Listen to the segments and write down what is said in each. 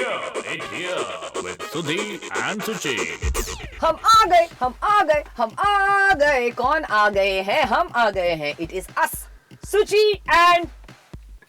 Here with Sudhi and Suchi. हम आ गए हम आ गए हम आ गए कौन आ गए हैं हम आ गए हैं It is us, Suchi and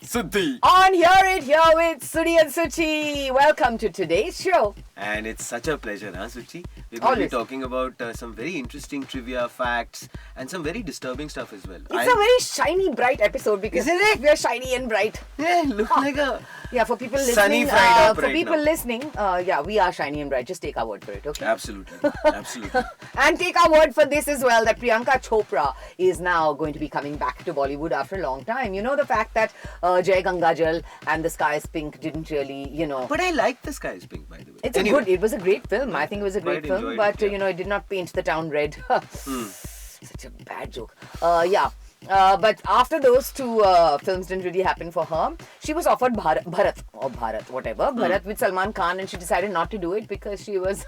Sudhi. on here with Sudhi and Suchi. Welcome to today's show. And it's such a pleasure, Suchi? We're going to be Always. talking about some very interesting trivia, facts, and some very disturbing stuff as well. It's a very shiny, bright episode because Isn't it? we are shiny and bright. Yeah, look like a... Yeah, for people listening, Sunny Friday up for right people now. listening, yeah, we are shiny and bright. Just take our word for it, okay? Absolutely, absolutely. And take our word for this as well, that Priyanka Chopra is now going to be coming back to Bollywood after a long time. You know, the fact that Jai Gangajal and The Sky is Pink didn't really, But I like The Sky is Pink, by the way. It's Anyway. it was a great film. I think it was a great Quite film, enjoyed but it, yeah. it did not paint the town red. Such a bad joke. Yeah. But after those two films didn't really happen for her, she was offered Bharat, Bharat with Salman Khan, and she decided not to do it because she was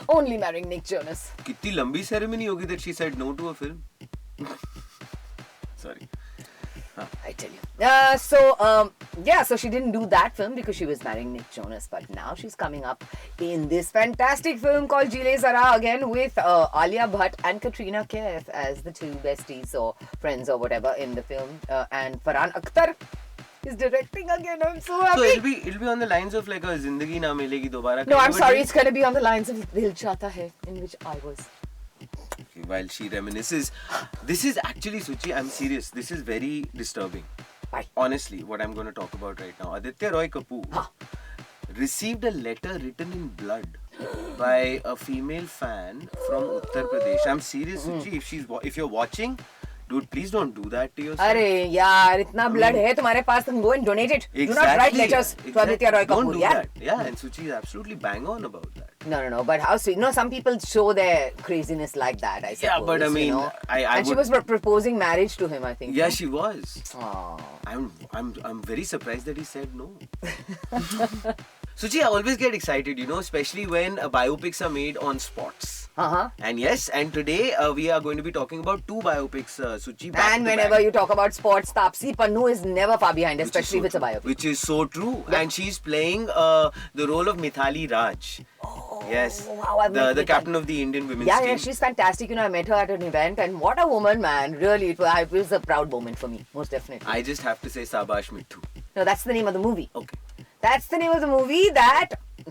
only marrying Nick Jonas. कितनी लंबी ceremony होगी that she said no to a film? Sorry. I tell you. So she didn't do that film because she was marrying Nick Jonas. But now she's coming up in this fantastic film called Jile Zara again with Alia Bhatt and Katrina Kaif as the two besties or friends or whatever in the film. And Farhan Akhtar is directing again. I'm so happy. So it'll be on the lines of like a Zindagi Na Milegi Dobara. No, I'm sorry. It's going to be on the lines of Dil Chahta Hai, in which I was. While she reminisces, this is actually, Suchi, I'm serious, this is very disturbing. Why? Honestly, what I'm going to talk about right now. Aditya Roy Kapoor received a letter written in blood by a female fan from Uttar Pradesh. I'm serious, Suchi, if you're watching, dude, please don't do that to yourself. Arey, yaar, itna blood hai tumhare paas, then go and donate it. Exactly. Do not write letters to Aditya Roy Don't Kapoor, do yeah? that. Yeah, and Suchi is absolutely bang on about that. No, but how sweet. No, some people show their craziness like that, I suppose. Yeah, but I mean, I she was proposing marriage to him, I think. Yeah, no? she was. Aww. I'm very surprised that he said no. Suchi, I always get excited, especially when biopics are made on sports. And yes, and today we are going to be talking about two biopics, Suchi. And whenever you talk about sports, Taapsee Pannu is never far behind, especially if it's a biopic. Which is so true. Yeah. And she's playing the role of Mithali Raj. Yes. Wow, I've met the Mithali. captain of the Indian women's team. Yeah, she's fantastic. I met her at an event, and what a woman, man. Really, it was a proud moment for me, most definitely. I just have to say Sabash Mithu. No, that's the name of the movie. Okay. That's the name of the movie that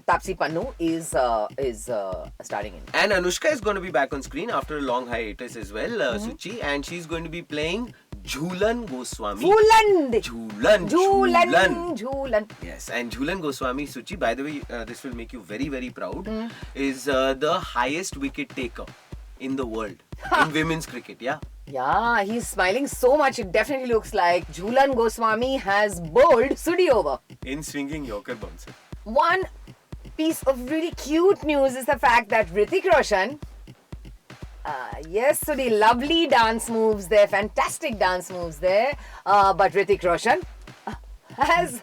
Taapsee Pannu is starring in. And Anushka is going to be back on screen after a long hiatus as well, Suchi, and she's going to be playing Jhulan Goswami. Jhulan. Yes, and Jhulan Goswami, Suchi, by the way, this will make you very, very proud, is the highest wicket taker in the world in women's cricket, yeah? Yeah, he's smiling so much, it definitely looks like Jhulan Goswami has bowled Sudhi over. In swinging Yorker bouncer. One piece of really cute news is the fact that Hrithik Roshan, yes, Sudhi, lovely dance moves there, fantastic dance moves there, but Hrithik Roshan has...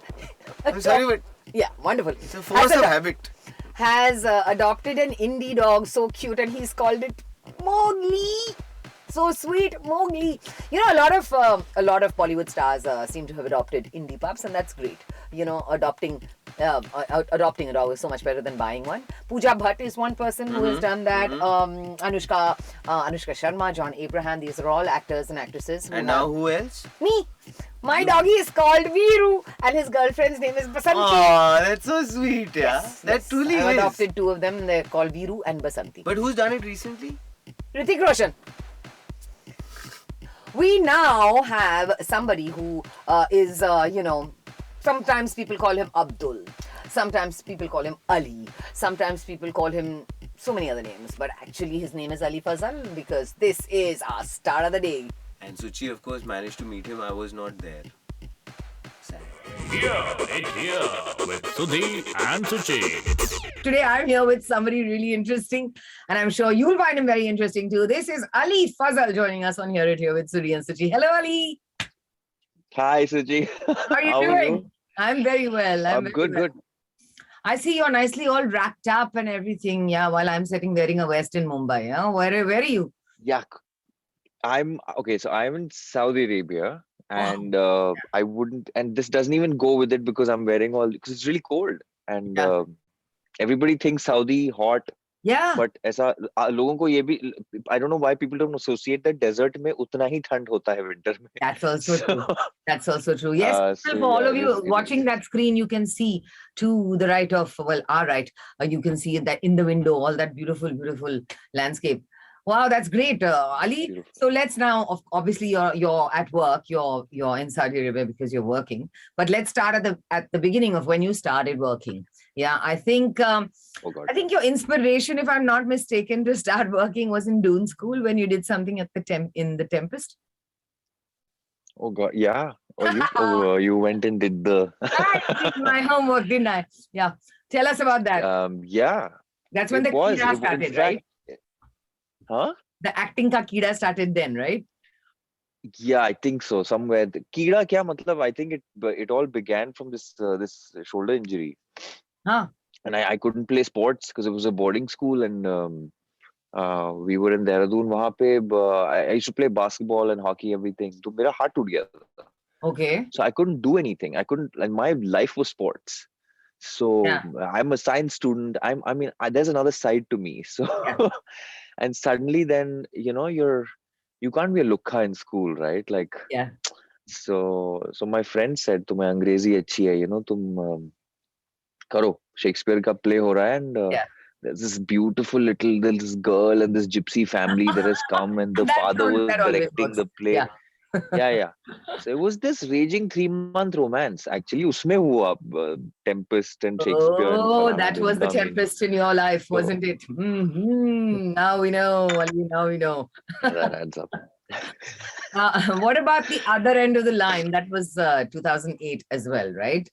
I'm sorry, but... Yeah, wonderful. It's a force of habit. Has adopted an indie dog, so cute, and he's called it Mowgli. So sweet, Mowgli. A lot of Bollywood stars seem to have adopted indie pups, and that's great. Adopting a dog is so much better than buying one. Pooja Bhatt is one person who has done that. Anushka Sharma, John Abraham, these are all actors and actresses. And now who else? Me. My doggy is called Veeru, and his girlfriend's name is Basanti. Oh, that's so sweet, yeah. Yes, that truly I've is. adopted two of them. They're called Veeru and Basanti. But who's done it recently? Hrithik Roshan. We now have somebody who is, sometimes people call him Abdul. Sometimes people call him Ali. Sometimes people call him so many other names. But actually his name is Ali Fazal because this is our star of the day. And Suchi, of course, managed to meet him. I was not there. Sad. Here with Sudhi and Suchi. Today I'm here with somebody really interesting, and I'm sure you'll find him very interesting too. This is Ali Fazal joining us on Here with Sudhi and Suchi. Hello, Ali. Hi, Suji. How are you doing? I'm very well. I'm good, good. I see you're nicely all wrapped up and everything. Yeah, while I'm sitting wearing a vest in Mumbai. Yeah, where are you? Yeah, I'm okay. So I'm in Saudi Arabia, and I wouldn't. And this doesn't even go with it because I'm wearing all because it's really cold. and Yeah. everybody thinks Saudi hot, Yeah. but ऐसा लोगों को ये भी, I don't know why people don't associate that desert में उतना ही ठंड होता है winter में. That's also So true. That's also true. Yes, so for all yeah, of you watching that screen, you can see to the right of, well, our right, you can see that in the window, all that beautiful, beautiful landscape. Wow, that's great, Ali. beautiful. So let's now, obviously, you're at work, you're in Saudi Arabia because you're working. But let's start at the beginning of when you started working. Yeah, I think Oh God. I think your inspiration, if I'm not mistaken, to start working was in Dune School when you did something at the in the Tempest. Oh God, yeah. Oh, you went and did the I did my homework, didn't I? Yeah. Tell us about that. yeah. That's when It the was. Kida In started, fact, right? huh? The acting ka Kida started then, right? Yeah, I think so. Somewhere. Kida kya matlab? I think it all began from this shoulder injury, Huh. and I couldn't play sports because it was a boarding school, and we were in Dehradun. वहाँ पे I used to play basketball and hockey, everything. तो मेरा हाथ टूट गया था. Okay. So I couldn't do anything. I couldn't. Like my life was sports. So Yeah. I'm a science student. I mean, there's another side to me. So Yeah. and suddenly then you can't be a lukha in school, right? Like Yeah. so my friend said, तुम्हें अंग्रेजी अच्छी है, तुम करो, Shakespeare का play हो रहा है, and Yeah. there's this girl and this gypsy family that has come, and the father was That always directing works. the play. Yeah. Yeah. So it was this raging 3-month romance. Actually, उसमें हुआ Tempest and Shakespeare and Oh, Falana that was the Dhimka. tempest in your life, So wasn't it? Now we know, Ali, now we know. that adds up. What about the other end of the line? That was 2008 as well, right?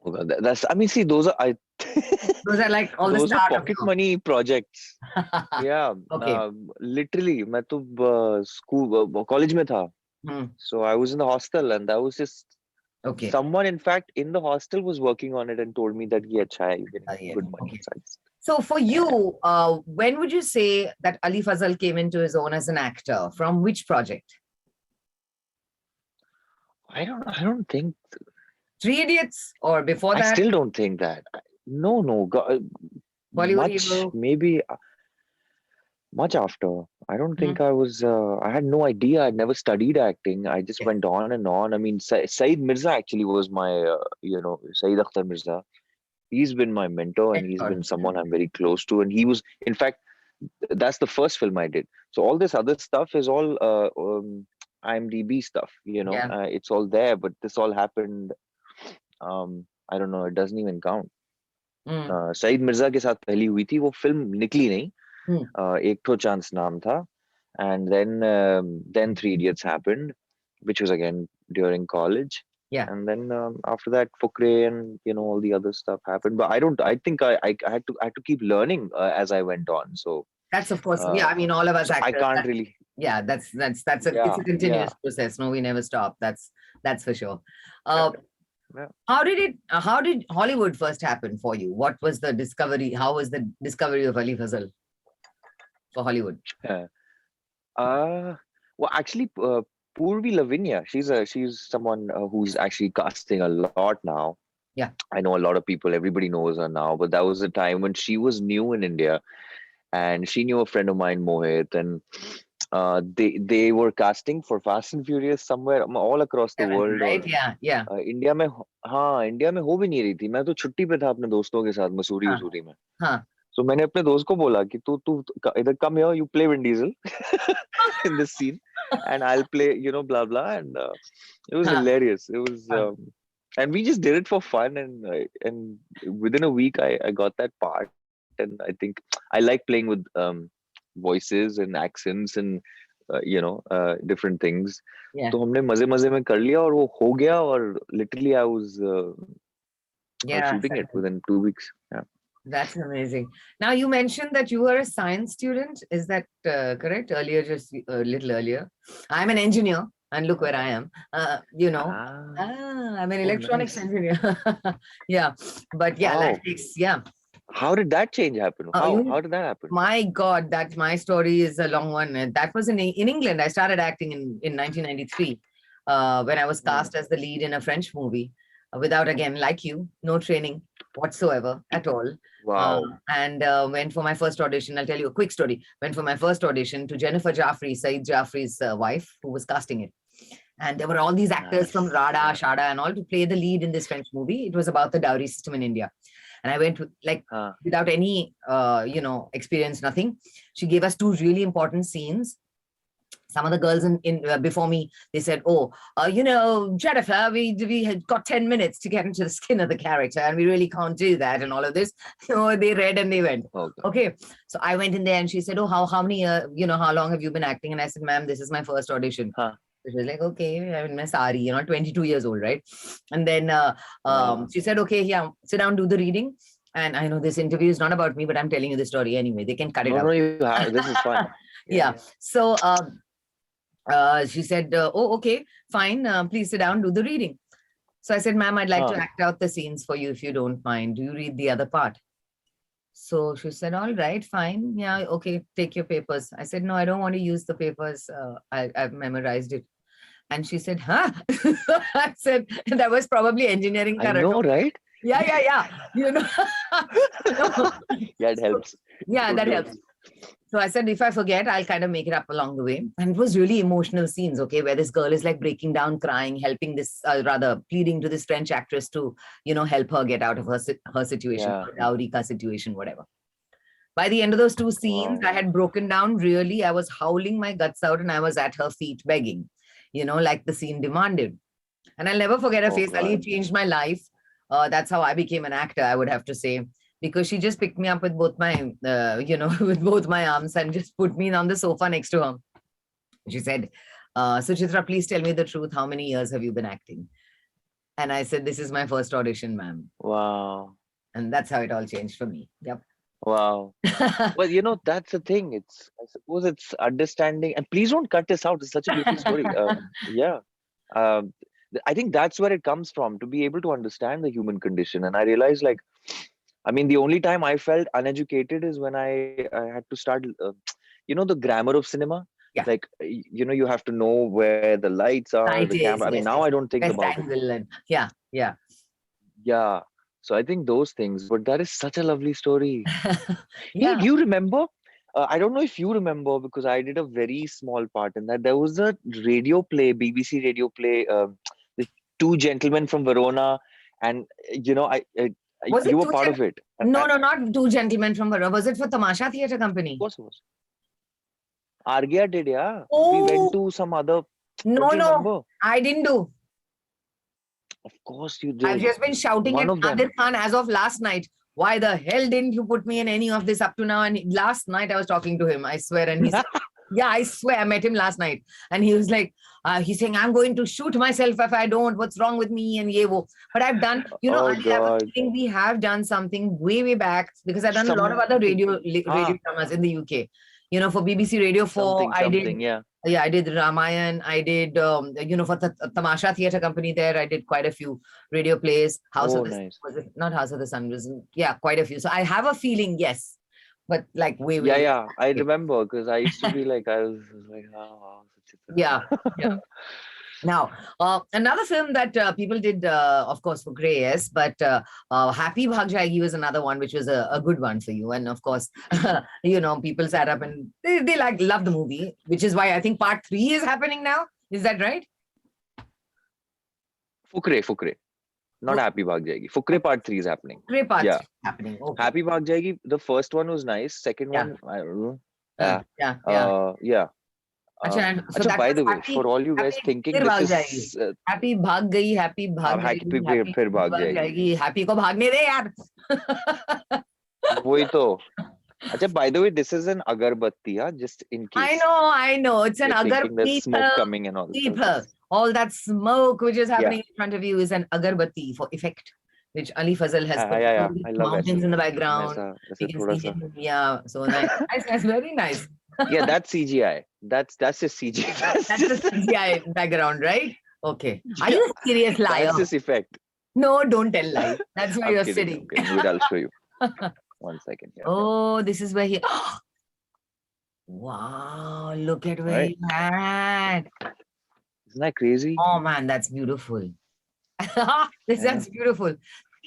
Oh God, that's. I mean, see, those are Those are like all the those are start pocket of money projects. Yeah, Okay. literally, मैं तो school college में था. Hmm. So I was in the hostel, and that was just Okay. someone, in fact, in the hostel was working on it and told me that ये अच्छा है, you get Yeah. good money. Okay. So I just- So for you, when would you say that Ali Fazal came into his own as an actor? From which project? I don't think. Three Idiots or before I that? still don't think that. No, Bollywood much hero? maybe much after. I don't think Mhm. I was. I had no idea. I'd never studied acting. I just Yeah. went on and on. I mean, Saeed Mirza actually was my, Saeed Akhtar Mirza. He's been my mentor, and he's been someone I'm very close to. And he was, in fact, that's the first film I did. So all this other stuff is all IMDb stuff. Yeah. It's all there. But this all happened. I don't know. It doesn't even count. Mm. Saeed Mirza के साथ पहली हुई थी, वो film निकली नहीं. एक ठो चांस नाम था, and then Three Idiots happened, which was again during college. Yeah. And then after that, Fukre and all the other stuff happened. But I think I had to keep learning as I went on. So That's of course, yeah. I mean, all of us so I actors. can't really. Yeah, that's it's Yeah, a continuous yeah. process. No, we never stop. That's for sure. Yeah. How did Hollywood first happen for you? What was the discovery? How was the discovery of Ali Fazal for Hollywood? Well, actually, Purvi Lavinia, she's someone who's actually casting a lot now. Yeah. I know a lot of people, everybody knows her now, but that was a time when she was new in India, and she knew a friend of mine, Mohit, and they were casting for Fast and Furious somewhere all across the world. Right? और Yeah. India में हो भी नहीं रही थी. मैं तो छुट्टी पे था अपने दोस्तों के साथ मसूरी में. हाँ. So मैंने अपने दोस्त को बोला कि तू इधर come here, you play Vin Diesel in this scene, and I'll play blah blah, and it was hilarious. It was and we just did it for fun, and within a week I got that part, and I think I like playing with voices and accents and different things. Yeah. तो हमने मजे में कर लिया और वो हो गया, और literally I was shooting it within 2 weeks. Yeah. That's amazing. Now you mentioned that you were a science student. Is that correct? Earlier, just a little earlier. I'm an engineer, and look where I am. I'm an electronics nice. engineer. Yeah, but yeah, Wow. that takes How did that change happen? How did that happen? My God, my story is a long one. That was in England. I started acting in 1993 when I was cast as the lead in a French movie. without, again, like you, no training whatsoever at all. Wow. And went for my first audition. I'll tell you a quick story. Went for my first audition to Jennifer Jaffrey, Saeed Jaffrey's wife, who was casting it. And there were all these actors from Nice. Rada, Yeah. Shada, and all to play the lead in this French movie. It was about the dowry system in India. And I went without any, experience, nothing. She gave us 2 really important scenes. Some of the girls in before me, they said, Jennifer, we had got 10 minutes to get into the skin of the character, and we really can't do that, and all of this. They read and they went. Okay. So I went in there, and she said, oh, how many, how long have you been acting? And I said, ma'am, this is my first audition. She was like, okay, I'm sorry, 22 years old, right? And then she said, okay, yeah, sit down, do the reading. And I know this interview is not about me, but I'm telling you the story anyway. They can cut it out. No, you have. This is fun. Yeah. So she said, oh, okay, fine. Please sit down, do the reading. So I said, ma'am, I'd like to act out the scenes for you if you don't mind. Do you read the other part? So she said, all right, fine. Yeah, okay, take your papers. I said, no, I don't want to use the papers. I've memorized it. And she said, huh? I said, that was probably engineering. I know, right? Yeah. Yeah, it helps. Yeah, that helps. So I said, if I forget, I'll kind of make it up along the way. And it was really emotional scenes, okay, where this girl is like breaking down, crying, helping this, pleading to this French actress to, help her get out of her situation, her dowry ka situation, whatever. By the end of those 2 scenes, I had broken down, really. I was howling my guts out, and I was at her feet begging, like the scene demanded. And I'll never forget her face. Ali changed my life. That's how I became an actor, I would have to say. Because she just picked me up with both my, with both my arms and just put me on the sofa next to her. She said, Suchitra, please tell me the truth. How many years have you been acting? And I said, this is my first audition, ma'am. Wow. And that's how it all changed for me. Yep. Wow. Well, that's the thing. I suppose it's understanding. And please don't cut this out. It's such a beautiful story. I think that's where it comes from, to be able to understand the human condition. And I realized, the only time I felt uneducated is when I had to start, the grammar of cinema. Yeah. You have to know where the lights are, the camera. Now I don't think about it. Yeah. So I think those things, but that is such a lovely story. Yeah. Hey, do you remember? I don't know if you remember, because I did a very small part in that. There was a radio play, BBC radio play, the 2 gentlemen from Verona, and you were part of it. No, not 2 gentlemen from Verona. Was it for Tamasha Theatre Company? Of course it was. Argya did, yeah. Oh. We went to some other. No, I didn't do. Of course you did. I've just been shouting at Nadir Khan as of last night. Why the hell didn't you put me in any of this up to now? And last night I was talking to him, I swear. And he said, yeah, I swear, I met him last night. And he was like, he's saying, I'm going to shoot myself if I don't. What's wrong with me? And yevo. But I've done, I think we have done something way back, because I've done a lot of other radio dramas in the UK. For BBC Radio 4, I did Ramayan. I did, for the Tamasha Theatre Company there, I did quite a few radio plays. House of the Sun, was it not House of the Sun? Quite a few. So I have a feeling, yes, but like way. Yeah, I remember, because I used to be like, I was like, oh, yeah. Now, another film that people did, of course, for Grey, yes, but Happy Bhag Jayegi was another one, which was a good one for you. And of course, people sat up and they love the movie, which is why I think part 3 is happening now. Is that right? Fukre. Not Happy Bhag Jayegi. Fukre part 3 is happening. Fukre part 3 is happening. Okay. Happy Bhag Jayegi, the first one was nice. Second one, I don't know. Yeah. By the way, for all you guys thinking this is Happy Bhag Gayi, Happy Bhag Gayi, फिर भाग जाएगी. Happy को भागने दे यार. वही तो. अच्छा, by the way, this is an agarbatti, just in case. I know. It's an agarbatti. There's smoke coming and all. All that smoke which is happening in front of you is an agarbatti for effect, which Ali Fazal has put mountains in the background. So that's very nice. Yeah, that's CGI. That's just CGI. That's the CGI background, right? Okay. Are you a serious liar? That's this effect. No, don't tell lie. That's where you're sitting. Wait, I'll show you. 1 second. Yeah. Oh, this is where he. Wow! Look at where he had. Isn't that crazy? Oh man, that's beautiful. That's beautiful.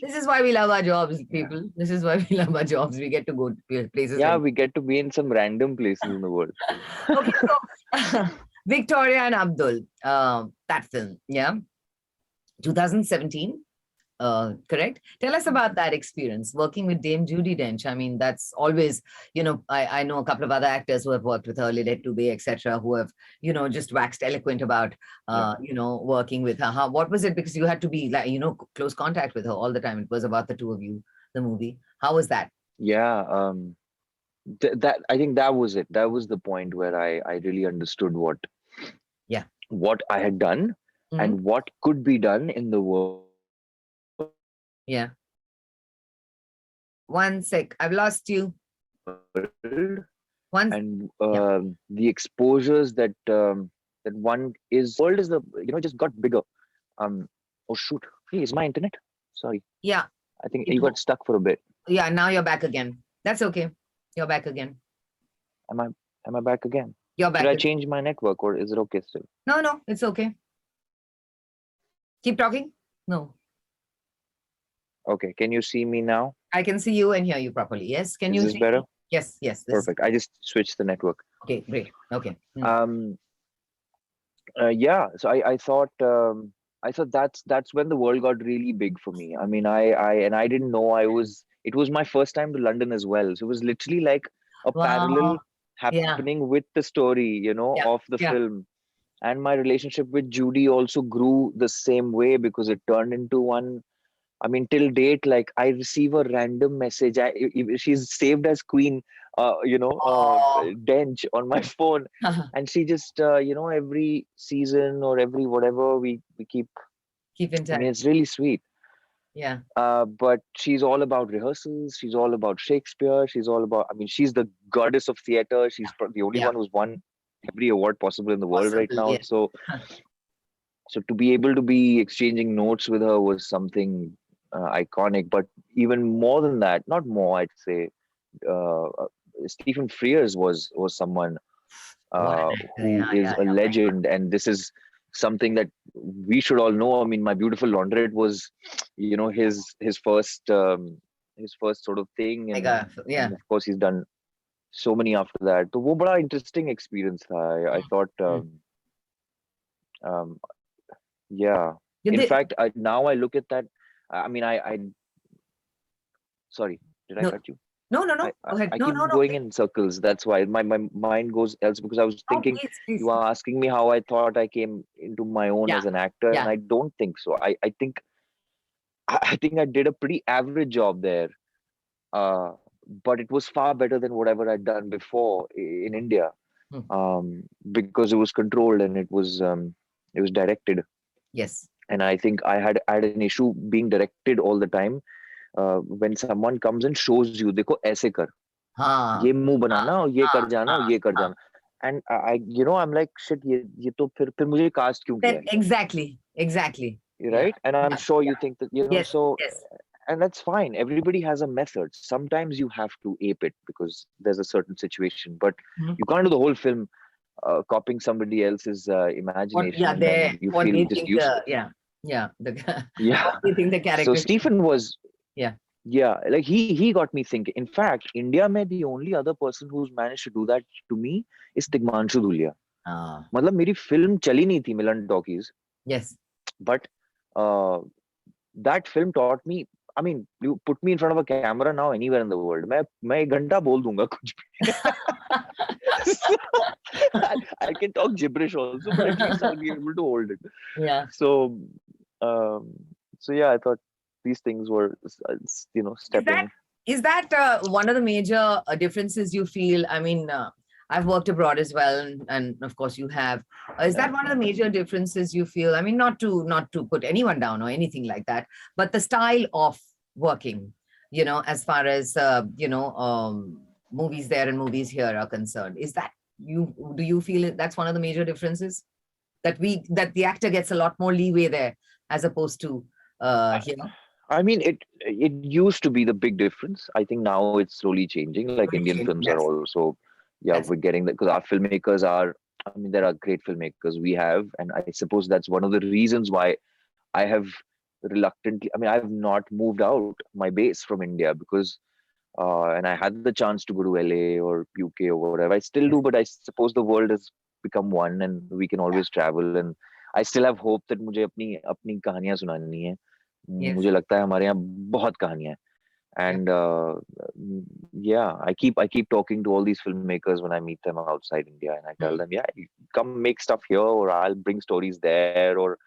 This is why we love our jobs, people. This is why we love our jobs. We get to go to places. Yeah, Like... we get to be in some random places in the world. Okay, so Victoria and Abdul, that film, yeah, 2017. Correct. Tell us about that experience working with Dame Judi Dench. I mean, that's always, I know a couple of other actors who have worked with her, Lilette Dubé, etc., who have, just waxed eloquent about, working with her. What was it? Because you had to be like, close contact with her all the time. It was about the two of you, the movie. How was that? Yeah, that I think that was it. That was the point where I really understood Yeah. what I had done and what could be done in the world. Yeah. One sec. I've lost you. And the exposures that one is world is just got bigger. Oh shoot! Hey, is my internet? Sorry. Yeah. I think you got stuck for a bit. Yeah. Now you're back again. That's okay. You're back again. Am I back again? You're back. Should I change my network or is it okay still? No, it's okay. Keep talking. No. Okay. Can you see me now? I can see you and hear you properly. Yes. Can you Is this see better? me? Yes. This Perfect. I just switched the network. Okay. Great. Okay. Yeah. So I thought that's when the world got really big for me. I mean, I didn't know it was my first time to London as well. So it was literally like a parallel happening with the story, of the film. And my relationship with Judy also grew the same way because it turned into one. I mean, till date, like I receive a random message. She's saved as Queen, Dench on my phone, and she just, every season or every whatever we keep in touch. I mean, it's really sweet. Yeah. But she's all about rehearsals. She's all about Shakespeare. She's all about. I mean, she's the goddess of theater. She's the only one who's won every award possible in the world right now. Yeah. So to be able to be exchanging notes with her was something iconic. But even more than that, not more, I'd say, Stephen Frears was someone who is a legend, and this is something that we should all know. I mean, My Beautiful Laundrette was, his first sort of thing, and of course he's done so many after that. So वो बड़ा interesting experience था. I thought, yeah. In fact, now I look at that. I mean, sorry, did I cut you? No. Go ahead. I keep going in circles. That's why my mind goes else, because I was thinking please. you are asking me how I thought I came into my own as an actor, and I don't think so. I think I did a pretty average job there, but it was far better than whatever I'd done before in India, because it was controlled and it was directed. Yes. And I think I had an issue being directed all the time. When someone comes and shows you, देखो ऐसे कर, ये मुंह बनाना और ये कर जाना और ये कर जाना, and I'm like, shit, ये तो फिर मुझे cast क्यों किया? Exactly. Right? And I'm sure you think that, yes. And that's fine. Everybody has a method. Sometimes you have to ape it because there's a certain situation, but you can't do the whole film copying somebody else's imagination. You feel just useless. What do you think the character? So Stephen was. Like he got me thinking. In fact, India mein the only other person who's managed to do that to me is Tigmanshu Dhulia. मतलब मेरी film चली नहीं थी Milan Talkies. Yes. But that film taught me. I mean, you put me in front of a camera now anywhere in the world, मैं एक घंटा बोल दूंगा कुछ भी. I can talk gibberish also, but at least I'll be able to hold it. Yeah. So yeah, I thought these things were, stepping. Is that one of the major differences you feel? I mean, I've worked abroad as well, and of course you have. Is that one of the major differences you feel? I mean, not to put anyone down or anything like that, but the style of working, as far as movies there and movies here are concerned. Is that do you feel that's one of the major differences, that the actor gets a lot more leeway there as opposed to here? I mean, it used to be the big difference. I think now it's slowly changing. Like Indian films are also, we're getting that, because our filmmakers are. I mean, there are great filmmakers we have, and I suppose that's one of the reasons why I have reluctantly. I mean, I've not moved out my base from India because, and I had the chance to go to LA or UK or whatever. I still do, but I suppose the world has become one, and we can always travel. And I still have hope that मुझे अपनी अपनी कहानियां सुनानी है. Yes. मुझे लगता है हमारे यहाँ बहुत कहानियां हैं. And yeah, I keep talking to all these filmmakers when I meet them outside India, and I tell them, yeah, you come make stuff here, or I'll bring stories there, or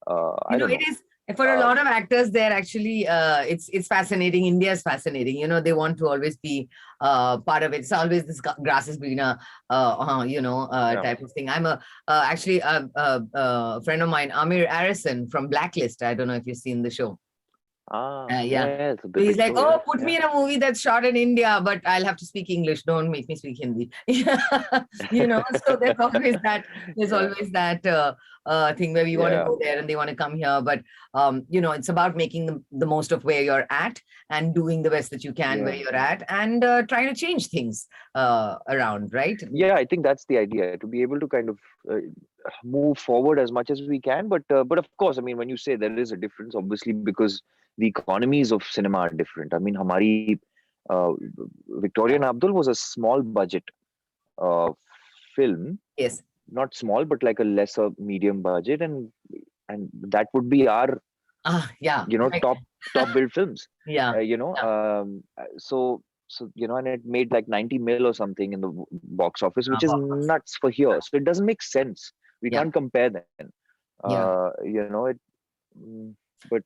I don't know. It is for a lot of actors there. Actually, it's fascinating. India is fascinating. They want to always be part of it. It's always this grass is greener, type of thing. I'm actually a friend of mine, Amir Arison from Blacklist. I don't know if you've seen the show. Yeah. So he's like, put me in a movie that's shot in India, but I'll have to speak English. Don't make me speak Hindi. So there's always that. There's always that thing where we want to go there and they want to come here. But it's about making the most of where you're at and doing the best that you can where you're at, and trying to change things around, right? Yeah, I think that's the idea, to be able to kind of move forward as much as we can. But of course, I mean, when you say there is a difference, obviously, because the economies of cinema are different. I mean, Hamari Victoria and Abdul was a small budget film. Yes. Not small, but like a lesser medium budget, and that would be our top build films. So and it made like 90 mil or something in the box office, which is nuts for here. So it doesn't make sense. We can't compare them. But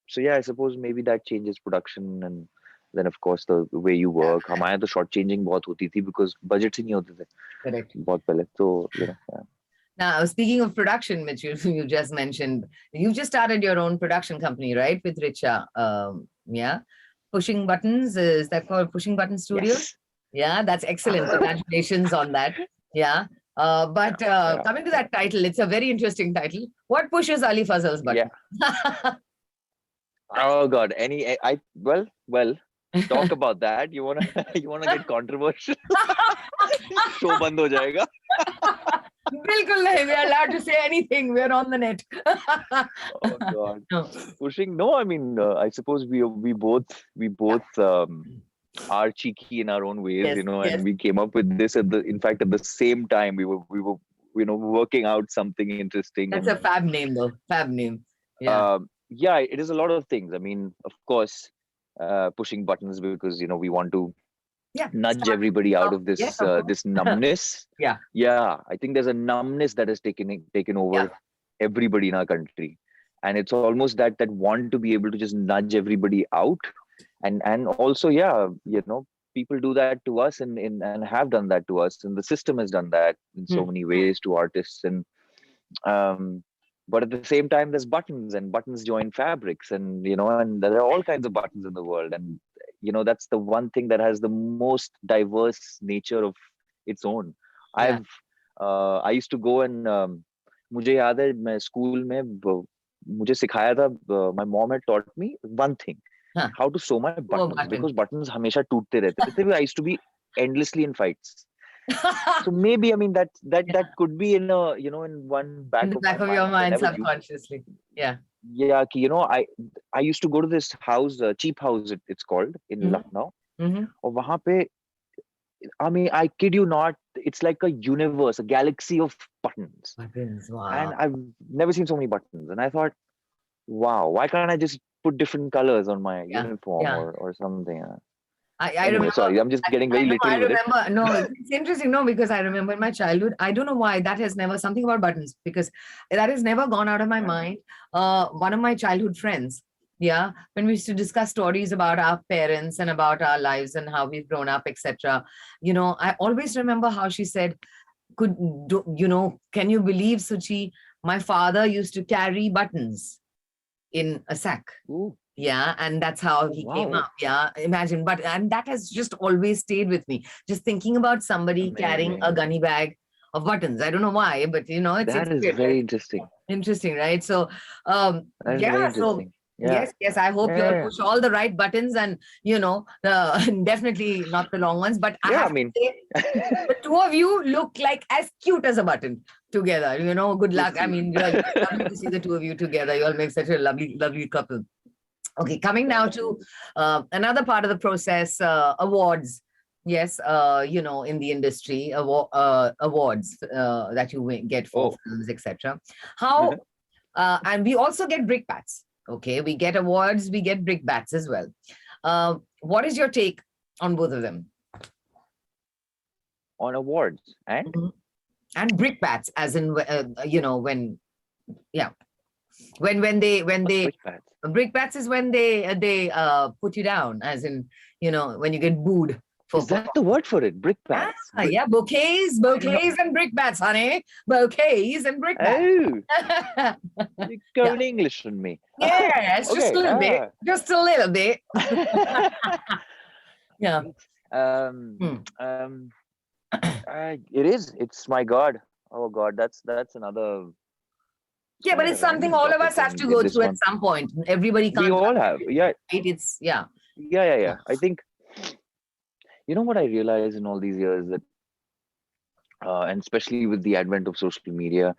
so I suppose maybe that changes production, and then of course the way you work. हमारे तो short changing बहुत होती थी because budgets ही नहीं होते थे. Correct. बहुत पहले तो Now, speaking of production, which you just mentioned, you just started your own production company, right, with Richa? Pushing Buttons, is that called Pushing Button Studios? Yes. Yeah, that's excellent. Congratulations on that. Yeah. But coming to that title, it's a very interesting title. What pushes Ali Fazal's button? Yeah. Oh God! Well. Talk about that. You wanna get controversial? Show बंद हो जाएगा. बिल्कुल नहीं. We are allowed to say anything. We are on the net. Oh God! No. Pushing? No, I mean, I suppose we both are cheeky in our own ways, and we came up with this at the same time. We were working out something interesting. That's a fab name, though. Fab name. Yeah. It is a lot of things. I mean, of course, pushing buttons because we want to nudge everybody out of this this numbness. I think there's a numbness that has taken over everybody in our country, and it's almost that want to be able to just nudge everybody out, and also people do that to us and have done that to us, and the system has done that in so many ways to artists, and but at the same time there's buttons, and buttons join fabrics, and and there are all kinds of buttons in the world, and that's the one thing that has the most diverse nature of its own. I used to go and मुझे याद है मैं school में मुझे सिखाया था, my mom had taught me one thing, how to sew my buttons, because buttons हमेशा टूटते रहते थे. I used to be endlessly in fights. So maybe, I mean, that could be in in one back in the of back my of your mind subconsciously. I used to go to this house, cheap house it's called, in Lucknow. और वहाँ पे, I mean, I kid you not, it's like a universe, a galaxy of buttons. Wow. And I've never seen so many buttons, and I thought, wow, why can't I just put different colors on my uniform or something? I remember. Sorry, I'm just getting very literal. I remember. No, it's interesting. No, because I remember in my childhood, I don't know why that has never, something about buttons, because that has never gone out of my mind. One of my childhood friends, when we used to discuss stories about our parents and about our lives and how we've grown up, etc. I always remember how she said, can you believe, Suchi, my father used to carry buttons in a sack. Ooh. And that's how he came up. Imagine. And that has just always stayed with me. Just thinking about somebody carrying a gunny bag of buttons. I don't know why, but that is very interesting. Interesting, right? So, Yes, I hope you'll push all the right buttons, and definitely not the long ones. But I have to say, the two of you look like as cute as a button. together. Good luck. I mean, lovely to see the two of you together. You all make such a lovely, lovely couple. Okay, coming now to another part of the process, awards. Yes, in the industry, awards that you get for films, etc. How, and we also get brickbats. Okay, we get awards, we get brickbats as well. What is your take on both of them? On awards and and brickbats, as in when they brickbats? brickbats is when they put you down, as in when you get booed. Is that the word for it? Brickbats. Yeah, bouquets and brickbats, honey. Bouquets and brickbats. Oh, you're going English on me. Yes, just a little bit. Just a little bit. Yeah. It is. It's my God. Oh God, that's another. Yeah, but it's something all of us have to go through at some point. Everybody can't. We all have. Yeah. It's yeah. Yeah. I think. You know what I realized in all these years that, and especially with the advent of social media,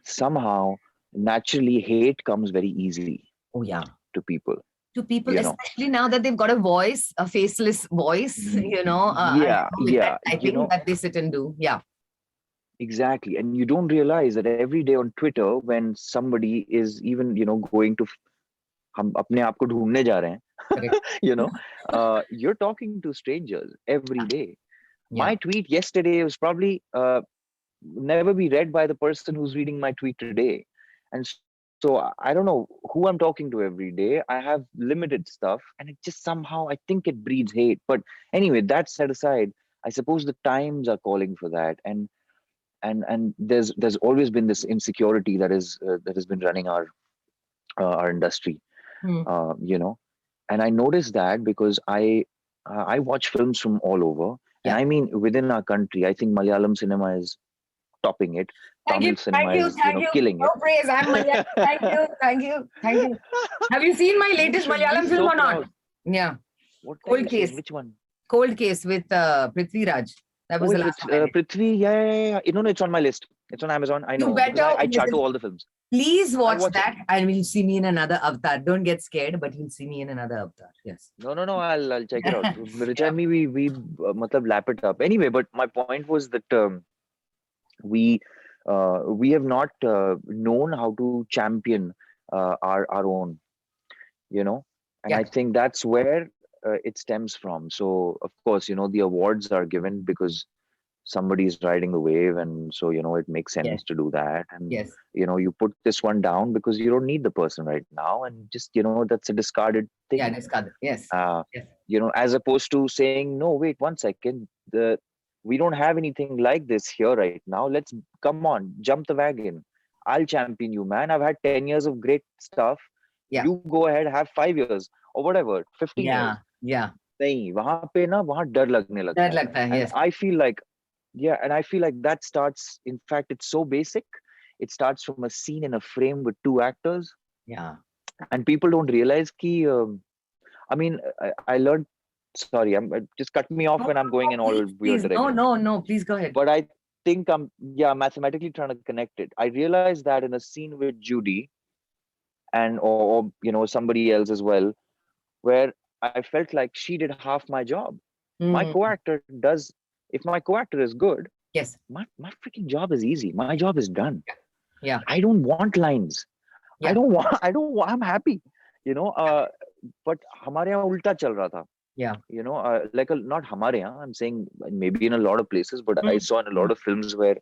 somehow naturally hate comes very easy. Oh yeah. To people. To people, especially now that they've got a voice, a faceless voice. Typing that they sit and do. Yeah. Exactly, and you don't realize that every day on Twitter when somebody is even going to. हम अपने आप को ढूंढने जा रहे हैं. You're talking to strangers every day. My tweet yesterday was probably never be read by the person who's reading my tweet today. And so I don't know who I'm talking to every day. I have limited stuff, and it just somehow, I think it breeds hate. But anyway, that set aside, I suppose the times are calling for that. And there's always been this insecurity that has been running our industry. And I noticed that because I watch films from all over, and I mean within our country. I think Malayalam cinema is topping it. Tamil cinema is killing it. No praise. I'm Malayalam. Thank you. Have you seen my latest Malayalam film or not? Yeah. What Cold Case. Which one? Cold Case with Prithvi Raj. That was the last one. Prithvi, yeah. It's on my list. It's on Amazon. I know. I chart all the films. Please watch that, and you'll see me in another avatar. Don't get scared, but you'll see me in another avatar. Yes. No. I'll check it out. Richa and me, we lap it up. Anyway, but my point was that we have not known how to champion our own, and I think that's where it stems from. So of course, the awards are given because somebody is riding the wave, and so it makes sense to do that. And you put this one down because you don't need the person right now, and just that's a discarded thing. Yeah, discarded. Yes. As opposed to saying, no, wait 1 second, we don't have anything like this here right now. Let's come on, jump the wagon. I'll champion you, man. I've had 10 years of great stuff. You go ahead, have 5 years or whatever, 15 years. Yeah. नहीं, वहाँ डर लगने लगता है. Yes. I feel like that starts, in fact, it's so basic. It starts from a scene in a frame with two actors. Yeah. And people don't realize I learned, sorry, just cut me off when I'm going in all weird directions. No, please go ahead. But I think I'm mathematically trying to connect it. I realized that in a scene with Judy and or somebody else as well, where I felt like she did half my job. My co-actor does. If my co-actor is good, yes, my freaking job is easy. My job is done. Yeah. I don't want lines. Yeah. I don't want. I'm happy. But हमारे यहाँ उल्टा चल रहा था. Yeah. Not हमारे यहाँ. I'm saying maybe in a lot of places, but I saw in a lot of films where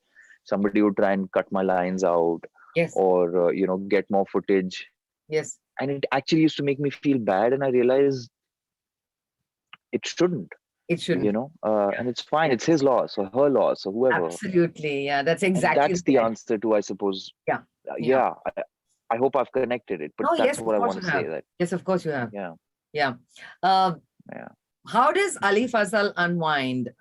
somebody would try and cut my lines out. Yes. Or get more footage. Yes. And it actually used to make me feel bad, and I realized it shouldn't. It shouldn't. And it's fine. It's his loss or her loss or whoever. Absolutely. Yeah, that's exactly. And that's the answer to, I suppose. Yeah. I hope I've connected it, but that's what I want to say. That. Yes, of course you have. Yeah. How does Ali Fazal unwind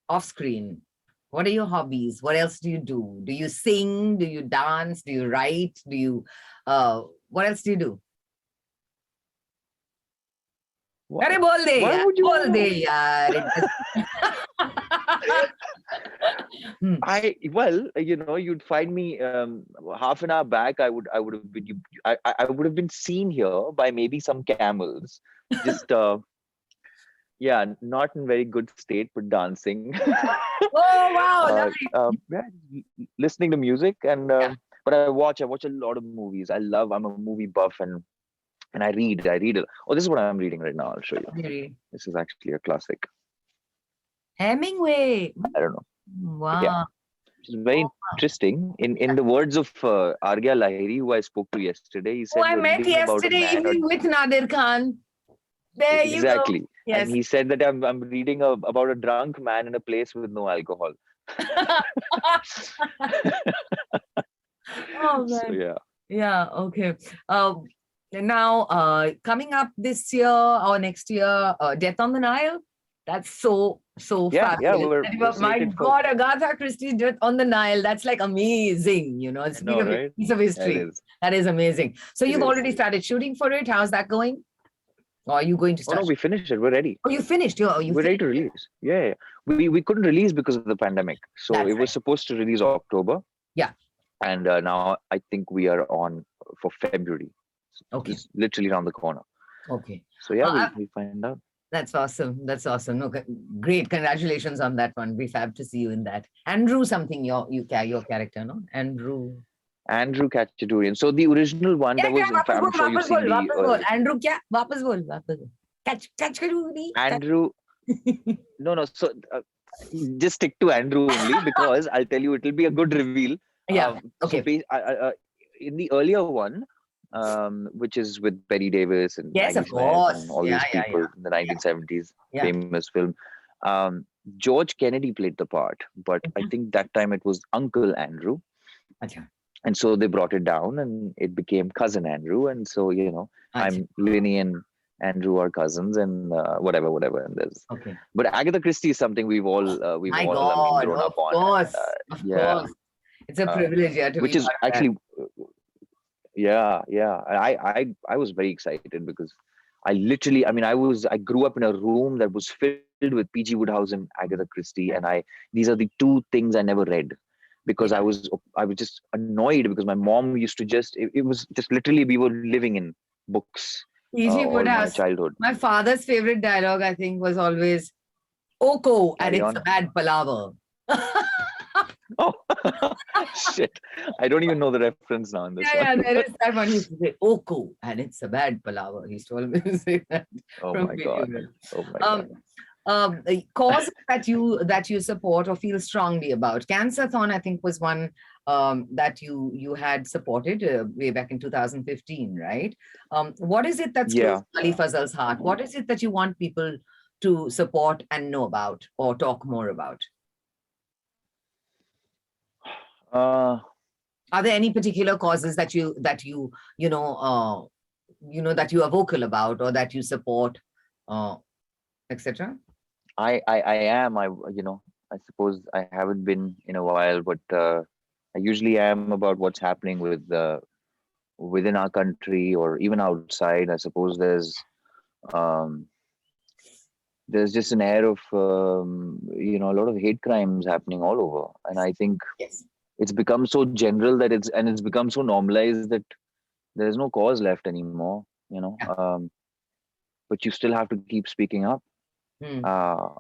off screen? What are your hobbies? What else do you do? Do you sing? Do you dance? Do you write? Do you? What else do you do? अरे बोल दे यार. Hmm. You'd find me half an hour back. I would have been I would have been seen here by maybe some camels, just yeah, not in very good state, but dancing. Oh, wow, lovely. Yeah, listening to music and Yeah. but I watch a lot of movies. I'm a movie buff and I read it. Oh, this is what I'm reading right now. I'll show you. Really. This is actually a classic. Hemingway. I don't know. Yeah, Wow. it's very interesting. In the words of Arya Lahiri, who I spoke to yesterday, he Oh, said I you're met reading about a yesterday man. evening with Nadir Khan. There you go. Exactly. And Yes. he said that I'm reading about a drunk man in a place with no alcohol. Oh, So man. yeah. Yeah, okay. Now, coming up this year or next year, Death on the Nile. That's so Yeah, fabulous. we're My slated for. God, Agatha Christie's Death on the Nile. That's like amazing. It's I been know, a right? piece of Yeah, it history. is. That is amazing. So It you've is. already started shooting for it. How's that going? Or are you going to Oh no, start? we finished it. We're ready. Oh, you finished. You We're ready finished to it. release. Yeah, yeah. We couldn't release because of the pandemic. So it That's was right. supposed to release October, Yeah. and now I think we are on for February. Okay. Just literally around the corner. Okay. So yeah, Uh, I- we'll find out. That's awesome. That's awesome. No, great. Congratulations on that one. We fab to see you in that. Andrew, something your character, no? Andrew. Andrew Kachadurian. So the original one क्या that क्या was, वापस I'm बोल sure you've वापस seen बोल the वापस बोल Andrew क्या वापस बोल catch करूँ नहीं Andrew. No. So just stick to Andrew only because I'll tell you it'll be a good reveal. yeah So okay in the earlier one, which is with Betty Davis and yes Maggie of Smith course and all these people in the 1970s, yeah famous film. George Kennedy played the part, but I think that time it was Uncle Andrew. अच्छा And so they brought it down and it became Cousin Andrew. And so, अच्छा I'm Linny and Andrew are cousins and whatever. And there's, okay but Agatha Christie is something we've my all, God grown up of on. course And, of yeah. course it's a privilege to Which be is part of that actually, yeah. I was very excited because I grew up in a room that was filled with P.G. Woodhouse and Agatha Christie. And these are the two things I never read because Yeah. I was just annoyed because my mom used to it was just literally we were living in books P.G. all my Woodhouse childhood. my father's favorite dialogue I think was always Oko and Carry it's on. a bad palaver Oh shit! I don't even know the reference now in this yeah one. there is that one he used to say Oko and it's a bad palaver he used to always say that Oh from my P.G. god! Woodhouse. Oh my Um, god! the cause that you support or feel strongly about. Cancer Thorn, I think, was one that you had supported way back in 2015, right? What is it that's close Yeah. to Ali Fazal's heart? What is it that you want people to support and know about or talk more about? Uh, Are there any particular causes that you that you are vocal about or that you support, etc.? I am. I suppose I haven't been in a while, but I usually am about what's happening within our country or even outside. I suppose um, there's just an air of a lot of hate crimes happening all over, and I think Yes. it's become so general that it's become so normalized that there's no cause left anymore. Yeah. But you still have to keep speaking up. Hmm.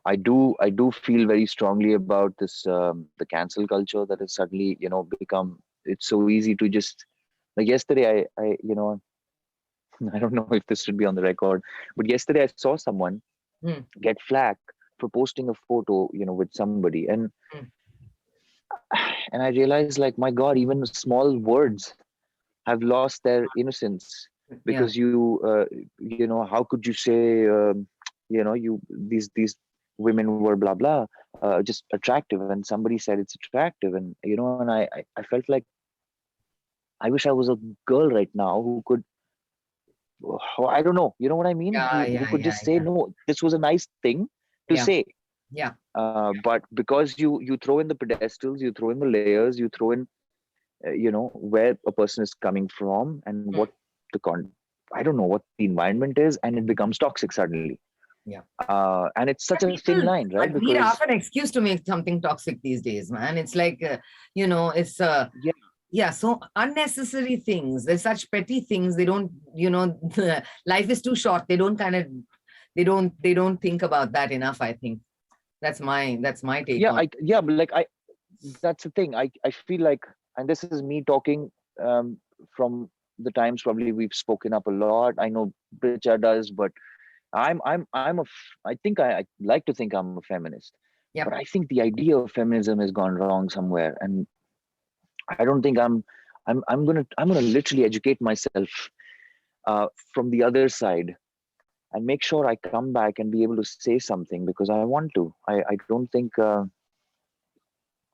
I do feel very strongly about this the cancel culture that has suddenly become. It's so easy to just like yesterday. I I don't know if this should be on the record, but yesterday I saw someone Hmm. get flack for posting a photo with somebody, and Hmm. I realized like my God, even small words have lost their innocence Yeah. because how could you say these women were blah blah just attractive and somebody said it's attractive and and I felt like I wish I was a girl right now who could I don't know, you know what I mean, Yeah. who Yeah. could Yeah. just say Yeah. no, this was a nice thing to Yeah. say. Yeah. But because you throw in the pedestals, you throw in the layers, you throw in where a person is coming from and Hmm. what the I don't know what the environment is, and it becomes toxic suddenly. Yeah. And it's such a thin People line, right? need half Because an excuse to make something toxic these days, man. It's like, it's yeah, yeah, so unnecessary things. There's such petty things. They don't, life is too short. They don't kind of, they don't think about that enough. I think that's my take on. but like that's the thing. I feel like, and this is me talking from the times probably we've spoken up a lot. I know Bricha does, but I think I like to think I'm a feminist, Yep. but I think the idea of feminism has gone wrong somewhere, and I don't think I'm gonna literally educate myself from the other side and make sure I come back and be able to say something because I want to. I don't think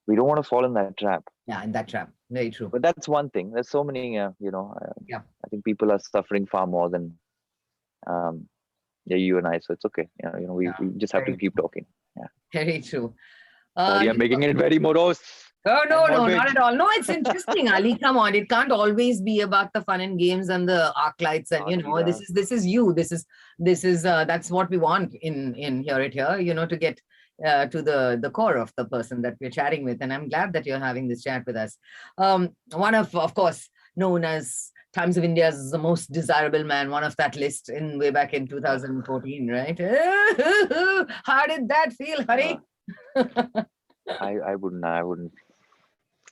we don't want to fall in that trap. Yeah, in that trap. Very true. But that's one thing. There's so many, Yeah. I think people are suffering far more than um, you and I. So it's okay. We just have to keep talking. Yeah. Very true. Sorry, I'm making it very morose. Oh, no, and no, morbid. not at all. No, it's interesting, Ali. Come on. It can't always be about the fun and games and the arc lights and, Yeah. this is you. This is that's what we want in Hear It Here, to get to the core of the person that we're chatting with. And I'm glad that you're having this chat with us. One of course, known as Times of India's the most desirable man, one of that list way back in 2014, right? How did that feel, Hari? I wouldn't.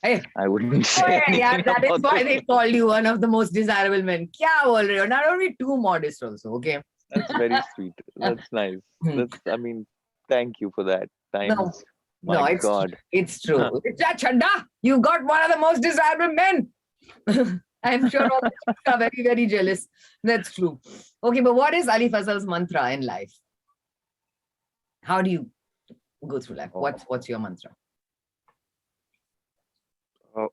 Hey. I wouldn't say anything That is about why this. they called you one of the most desirable men. Kya bol rahe ho? Not only too modest also, okay? That's very sweet. That's nice. I mean, thank you for that. Thanks. No, My it's God. it's true. It's that Chadda. You got one of the most desirable men. I'm sure all the chicks are very, very jealous. That's true. Okay, but what is Ali Fazal's mantra in life? How do you go through life? What's your mantra? Oh,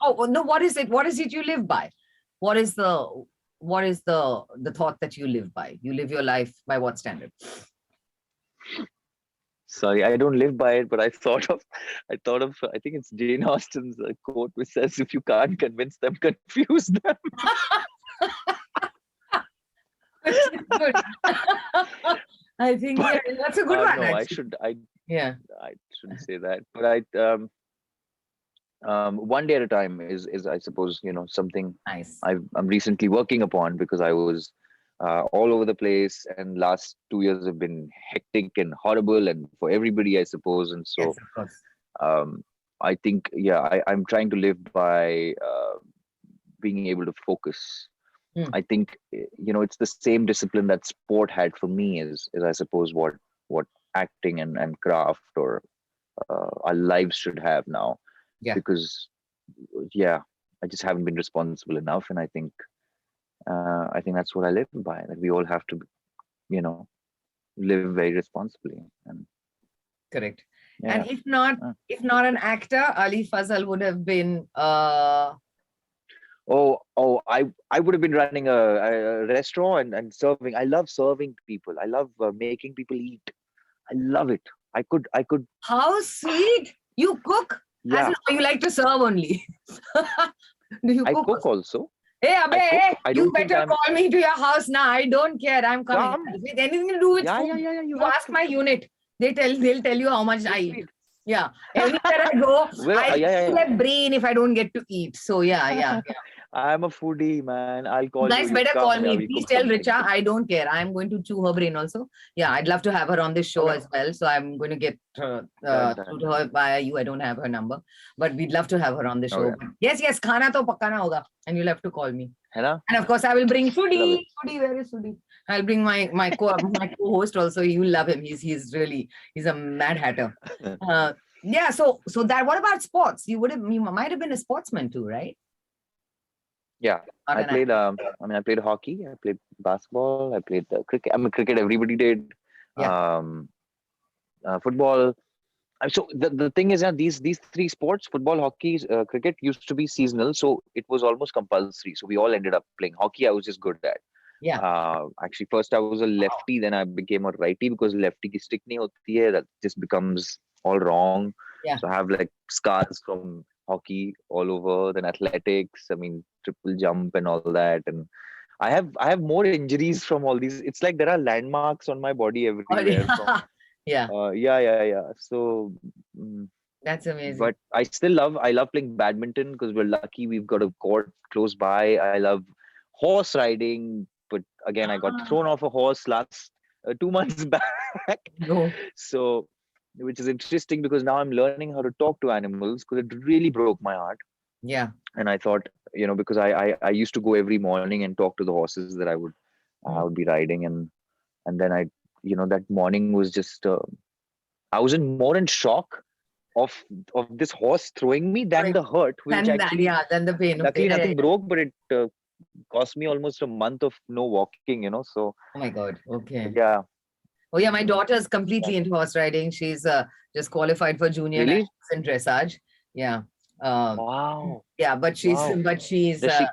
Oh no, what is it? What is it you live by? What is the thought that you live by? You live your life by what standard? Sorry, I don't live by it, but I thought of, I think it's Jane Austen's quote which says, "If you can't convince them, confuse them." Good. I think that's a good one. No, actually. I shouldn't say that, but one day at a time is I suppose something Nice. I'm recently working upon because I was all over the place, and last 2 years have been hectic and horrible, and for everybody, I suppose. And so, Yes, of course. I think, I'm trying to live by being able to focus. I think it's the same discipline that sport had for me is I suppose what acting and craft or our lives should have now. Yeah. Because I just haven't been responsible enough, and I think that's what I live by. That we all have to, live very responsibly. And Correct. yeah. And if not an actor, Ali Fazal would have been I would have been running a restaurant and serving. I love serving people. I love making people eat. I love it. I could. How sweet! You cook? Yeah. As in, you like to serve only. Do you I cook? cook also. Hey, Abhay, I don't you think better call me to your house now. I don't care. I'm coming. Come. With anything to do with Yeah, food, yeah. you ask my unit. They'll tell you how much I eat. Yeah. Anywhere I go, Well, I feel a brain if I don't get to eat. So yeah. I'm a foodie, man. I'll call You guys you. better Come, call yeah, me. we Please cook tell something. Richa I don't care. I'm going to chew her brain also. Yeah, I'd love to have her on this show as well. So I'm going to get through to her via you. I don't have her number, but we'd love to have her on the show. Okay. Yes, khana to pakkana hoga, and you'll have to call me. Hai And of course, I will bring Love Sudhi. it. Sudhi, where is Sudhi? I'll bring my co-host also. You will love him. He's a mad hatter. Yeah. So that. What about sports? You might have been a sportsman too, right? Yeah, Or I an played. I played hockey. I played basketball. I played cricket. Cricket. Everybody did. Yeah. Football. So the thing is that these three sports, football, hockey, cricket, used to be seasonal, so it was almost compulsory. So we all ended up playing hockey. I was just good at. Yeah. Actually, first I was a lefty, then I became a righty because lefty ki stick nahi hoti hai. That just becomes all wrong. Yeah. So I have like scars from hockey all over. Then athletics. I mean, triple jump and all that, and I have more injuries from all these. It's like there are landmarks on my body everywhere. From Yeah, yeah. So, mm, that's amazing. but I love playing badminton because we're lucky. We've got a court close by. I love horse riding, but again, I got Ah, thrown off a horse last 2 months back. no. So, which is interesting because now I'm learning how to talk to animals because it really broke my heart. Yeah. And I thought, because I used to go every morning and talk to the horses that I Mm. would be riding, and then that morning was just I was more in shock of this horse throwing me than Right. the hurt, which And that, actually yeah, then the pain. Okay. luckily Yeah, yeah, nothing yeah. broke, but it cost me almost a month of no walking. So Oh my God. Okay. yeah. Oh yeah, my Mm, daughter's yeah. completely into horse riding. She's just qualified for junior Really? nationals in dressage. Yeah. Um, Wow. yeah, but she's Wow. but she's Does she?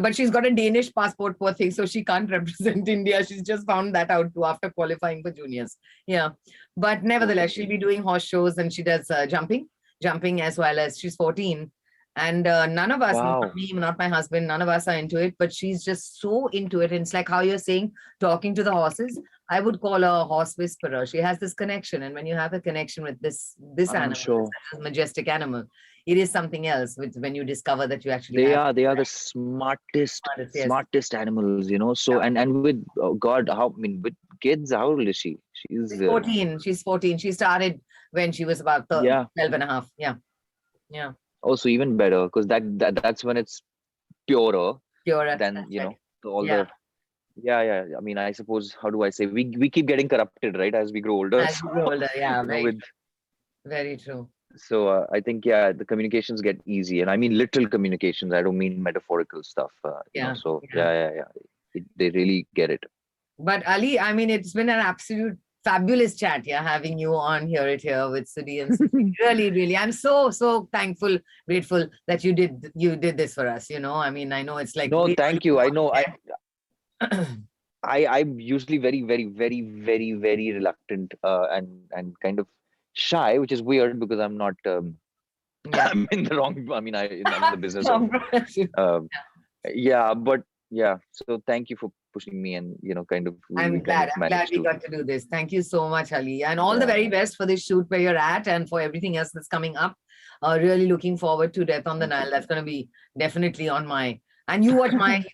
but she's got a Danish passport, poor thing, so she can't represent India. She's just found that out too after qualifying for juniors. Yeah, but nevertheless, she'll be doing horse shows and she does jumping as well as she's 14. And none of us, not Wow. me, not my husband, none of us are into it, but she's just so into it. And it's like how you're saying, talking to the horses. I would call her a horse whisperer. She has this connection, and when you have a connection with this I'm animal, sure. this majestic animal, it is something else. When you discover that you actually They have are the smartest yes, smartest animals. So yeah. and with God, with kids, how old is she? She's She's 14. She's 14. She started when she was about yeah. 12 and a half. Yeah. Yeah. Also even better because that's when it's purer Pure. than That's right. all Yeah. the yeah. I mean, I suppose, how do I say, we keep getting corrupted, right, as we grow older. As you grow older. Yeah. Very, With very true. so I think the communications get easy, and I mean literal communications. I don't mean metaphorical stuff. Yeah. So Yeah. yeah. They really get it. But Ali, I mean, it's been an absolute fabulous chat. Yeah. Having you on here with Sudhi and Suchi. Really, really. I'm so thankful, grateful that you did this for us. I mean, I know it's like No, way thank you. I know. there. I'm usually very, very, very, very, very reluctant and kind of shy, which is weird because I'm not. Yeah. I'm in the wrong. I mean, I'm in the business of. Wrong profession. Yeah, but yeah. So thank you for pushing me, and kind of. I'm We glad. kind of I'm glad managed we to. got to do this. Thank you so much, Ali. And all the Yeah. very best for this shoot where you're at and for everything else that's coming up. Really looking forward to Death on the Nile. That's going to be definitely on my. And you watch my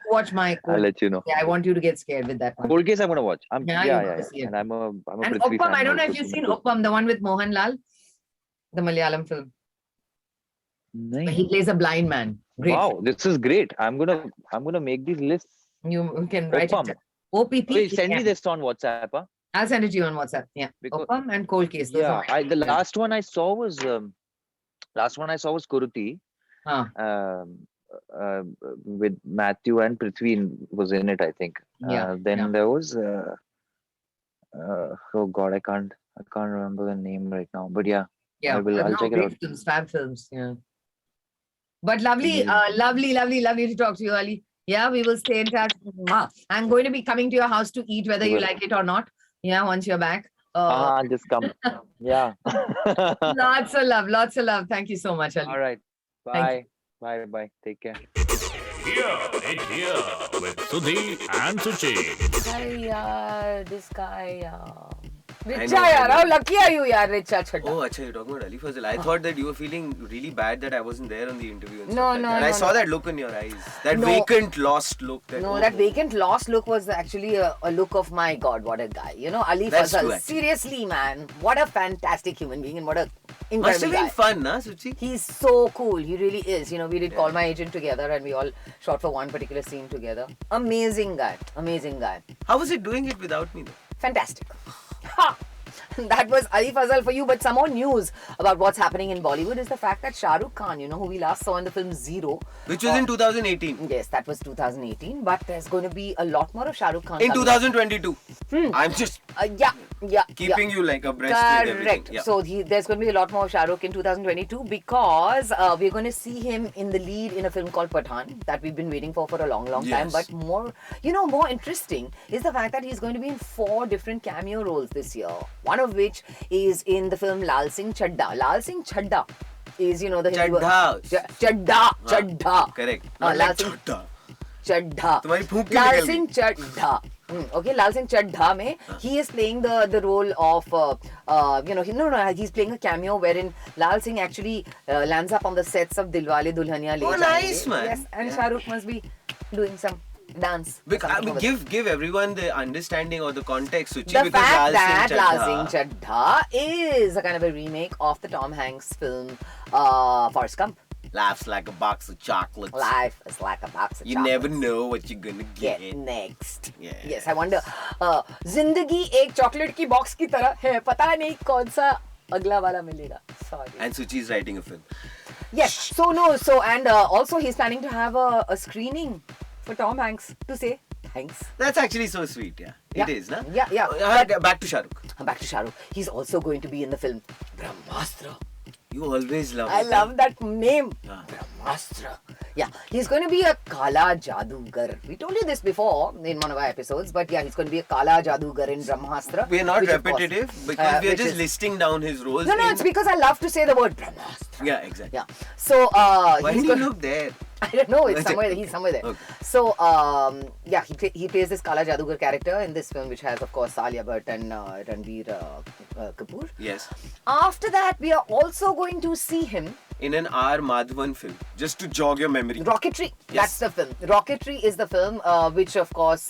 I'll let you know. Yeah, I want you to get scared with that one. Cold Case, I'm gonna watch. Yeah, you got to see it. And I'm a And Prithvi Uppam, fan I don't know if also, you've so seen good. Uppam, the one with Mohanlal, the Malayalam film. Where Nice. he plays a blind man. Great. Wow, this is great. I'm gonna make these lists. You can write Uppam. it. OPP. Wait, send me this on WhatsApp. Huh? I'll send it to you on WhatsApp. Yeah. Because Uppam and Cold Case. Those yeah, are the last one I saw was Kuruti. With Matthew and Prithvi was in it, I think. Yeah. Then there was oh God, I can't remember the name right now. But yeah, Yeah. I'll check it great out. films, fab films. Yeah. But lovely, Amazing. lovely to talk to you, Ali. Yeah, we will stay in touch. Mwah. I'm going to be coming to your house to eat, whether you Well. like it or not. Yeah, once you're back. Just come. Yeah. Lots of love, lots of love. Thank you so much, Ali. All right. Thank Bye. Bye. Take care. It's here with Sudhi and Suchi. Hi, this guy. Richa, know, I yaar. know. How lucky are you, yaar, Richa Chadda? Oh, acha, you're talking about Ali Fazal. I thought that you were feeling really bad that I wasn't there on the interview. And No, stuff like no, that. And no, I saw no. that look in your eyes. That No. vacant, lost look. No, that vacant lost look was actually a look of, my God, what a guy. Ali That's Fazal. true, actually. Seriously, man. What a fantastic human being and what a Must incredible have been guy. fun, nah, Suchi? He's so cool. He really is. We did Call My Agent together and we all shot for one particular scene together. Amazing guy. Amazing guy. How was it doing it without me, though? Fantastic. Ha! That was Ali Fazal for you. But some more news about what's happening in Bollywood is the fact that Shah Rukh Khan, who we last saw in the film Zero. Which was in 2018. Yes, that was 2018. But there's going to be a lot more of Shah Rukh Khan In coming. 2022. I'm just Yeah. keeping you like abreast with everything. Correct. Yeah. So there's going to be a lot more Shah Rukh in 2022 because we're going to see him in the lead in a film called Pathan that we've been waiting for a long time. Yes. But more interesting is the fact that he's going to be in 4 different cameo roles this year. One of which is in the film Lal Singh Chadda. Lal Singh Chadda is, the Hindu... Chadda. Chadda. Correct. Lal Not like Singh- Chadda. Chaddha. तुम्हारी फूंक की Lal निकल Singh Chaddha. Okay, Lal Singh Chaddha mein he is playing the role of he's playing a cameo wherein Lal Singh actually lands up on the sets of Dilwale Dulhaniya Le Oh, Jayenge. nice, man. Yes, and Yeah. Shah Rukh must be doing some dance. Give everyone the understanding or the context, Suchi, The because fact Lal that Singh Lal Chaddha- Singh Chaddha is a kind of a remake of the Tom Hanks film Forrest Gump. laughs like a box of chocolates. Life is like a box of You chocolates. never know what you're gonna Get get. next. Yes. Yes, I wonder. जिंदगी एक chocolate की box की तरह है, पता नहीं कौन सा अगला वाला मिलेगा. Sorry. And Suchi is writing a film. Yes. And also he's planning to have a screening for Tom Hanks to say thanks. That's actually so sweet, yeah. Yeah. It is, na? Yeah. Back to Shah Rukh. Back to Shah Rukh. He's also going to be in the film Brahmastra. You always love I it. love that name. Ah. Brahmastra. Yeah, he's going to be a Kala Jadugar. We told you this before in one of our episodes, but yeah, he's going to be a Kala Jadugar in Brahmastra. We're not which of course- repetitive because we are which just is- listing down his roles. No, in- it's because I love to say the word Brahmastra. Yeah, exactly. Yeah. So, Why he's did you gonna- look there? I don't know. It's Okay. somewhere. He's somewhere there. Okay. So, he plays this Kala Jadugar character in this film, which has, of course, Alia Bhatt and Ranveer Kapoor. Yes. After that, we are also going to see him In an R. Madhavan film, just to jog your memory. Rocketry. Yes. That's the film. Rocketry is the film, which of course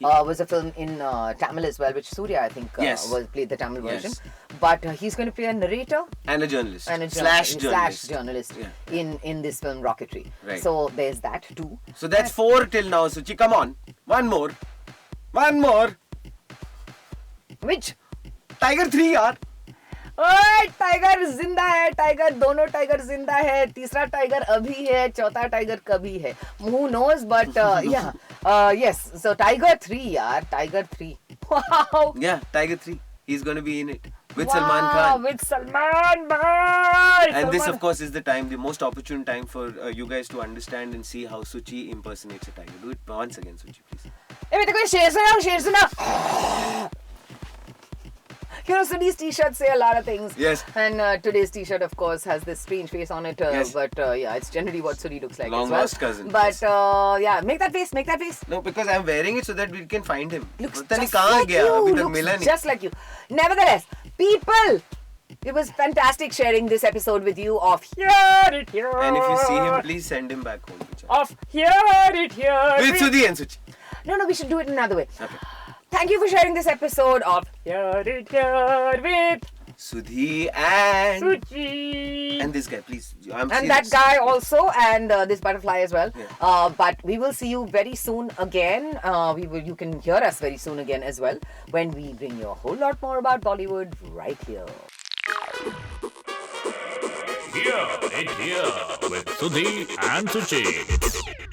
was a film in Tamil as well, which Surya I think Yes. played the Tamil version. Yes. But he's going to play a narrator And a journalist. and a slash journalist Yeah. in this film Rocketry. Right. So there's that too. So that's 4 till now, Suchi. Come on. One more. Which Tiger 3, yaar. ओए tiger जिंदा है, tiger दोनों tiger जिंदा है, तीसरा tiger अभी है, चौथा टाइगर कभी है. Who knows, but yes. So Tiger 3 यार, Tiger 3. Wow. Yeah, Tiger 3. He's going to be in it. With Wow, Salman Khan. With Salman bhai. And this, Salman- of course, is the time, the most opportune time for you guys to understand and see how Suchi impersonates a tiger. Do it once again, Suchi, please. ए बेटे कोई शेर सुना. You know, Sudhi's t-shirts say a lot of things. Yes. And today's t-shirt, of course, has this strange face on it. Yes. But yeah, it's generally what Sudhi looks like Long as well. lost cousin, But yes. yeah, make that face. No, because I'm wearing it so that we can find him. Looks पता नहीं just कहाँ like गया, अभी you. तक मिला Looks नहीं. just like you. Nevertheless, people, it was fantastic sharing this episode with you of Hear It Here. And if you see him, please send him back home. Of Hear It Here. With Sudhi and Suchi. No, we should do it another way. Okay. Thank you for sharing this episode of Hear It Here with Sudhi and... Suchi. And this guy, please. I'm And serious. that guy also, and this butterfly as well. Yeah. But we will see you very soon again. You can hear us very soon again as well when we bring you a whole lot more about Bollywood right here. Hear it here with Sudhi and Suchi.